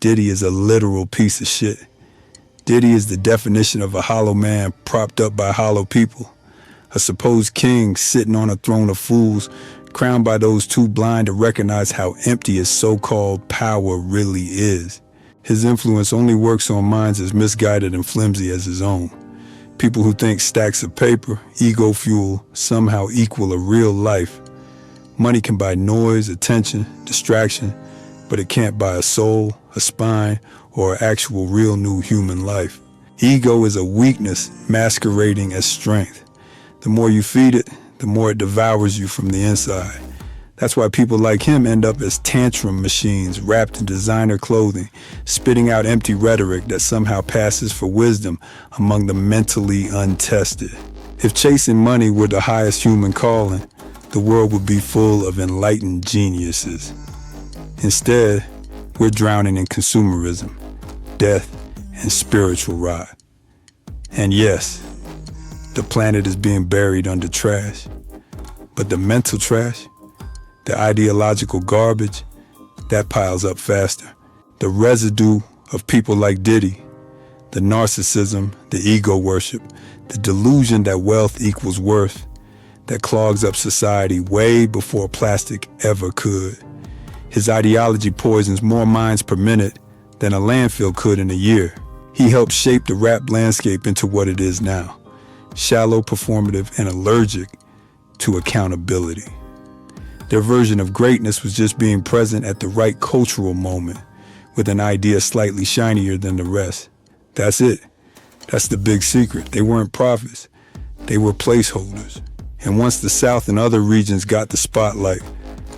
Diddy is a literal piece of shit. Diddy is the definition of a hollow man propped up by hollow people. A supposed king sitting on a throne of fools, crowned by those too blind to recognize how empty his so-called power really is. His influence only works on minds as misguided and flimsy as his own. People who think stacks of paper, ego fuel, somehow equal a real life. Money can buy noise, attention, distraction, but it can't buy a soul, a spine, or actual real new human life. Ego is a weakness masquerading as strength. The more you feed it, the more it devours you from the inside. That's why people like him end up as tantrum machines wrapped in designer clothing, spitting out empty rhetoric that somehow passes for wisdom among the mentally untested. If chasing money were the highest human calling, the world would be full of enlightened geniuses. Instead, we're drowning in consumerism, death, and spiritual rot. And yes, the planet is being buried under trash. But the mental trash, the ideological garbage, that piles up faster. The residue of people like Diddy, the narcissism, the ego worship, the delusion that wealth equals worth, that clogs up society way before plastic ever could. His ideology poisons more minds per minute than a landfill could in a year. He helped shape the rap landscape into what it is now. Shallow, performative, and allergic to accountability. Their version of greatness was just being present at the right cultural moment, with an idea slightly shinier than the rest. That's it. That's the big secret. They weren't prophets. They were placeholders. And once the South and other regions got the spotlight,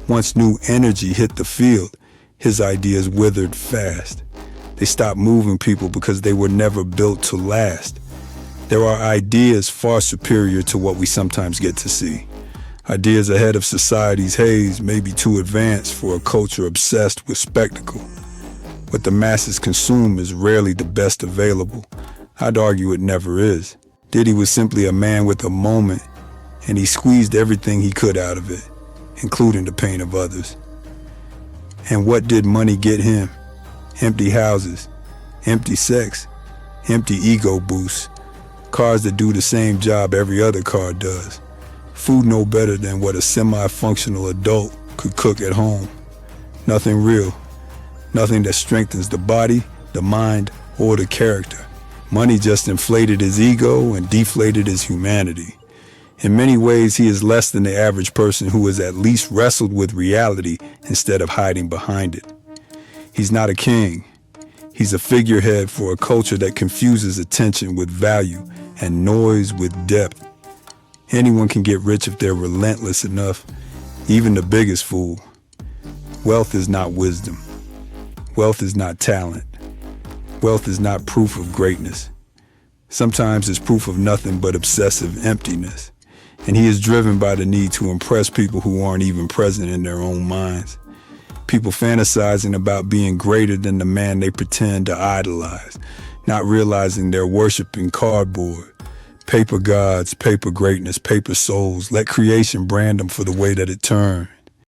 once new energy hit the field, his ideas withered fast. They stopped moving people because they were never built to last. There are ideas far superior to what we sometimes get to see. Ideas ahead of society's haze may be too advanced for a culture obsessed with spectacle. What the masses consume is rarely the best available. I'd argue it never is. Diddy was simply a man with a moment, and he squeezed everything he could out of it, including the pain of others. And what did money get him? Empty houses, empty sex, empty ego boosts, cars that do the same job every other car does. Food no better than what a semi-functional adult could cook at home. Nothing real. Nothing that strengthens the body, the mind, or the character. Money just inflated his ego and deflated his humanity. In many ways, he is less than the average person who has at least wrestled with reality instead of hiding behind it. He's not a king. He's a figurehead for a culture that confuses attention with value and noise with depth. Anyone can get rich if they're relentless enough, even the biggest fool. Wealth is not wisdom. Wealth is not talent. Wealth is not proof of greatness. Sometimes it's proof of nothing but obsessive emptiness. And he is driven by the need to impress people who aren't even present in their own minds. People fantasizing about being greater than the man they pretend to idolize, not realizing they're worshiping cardboard. Paper gods, paper greatness, paper souls. Let creation brand them for the way that it turned.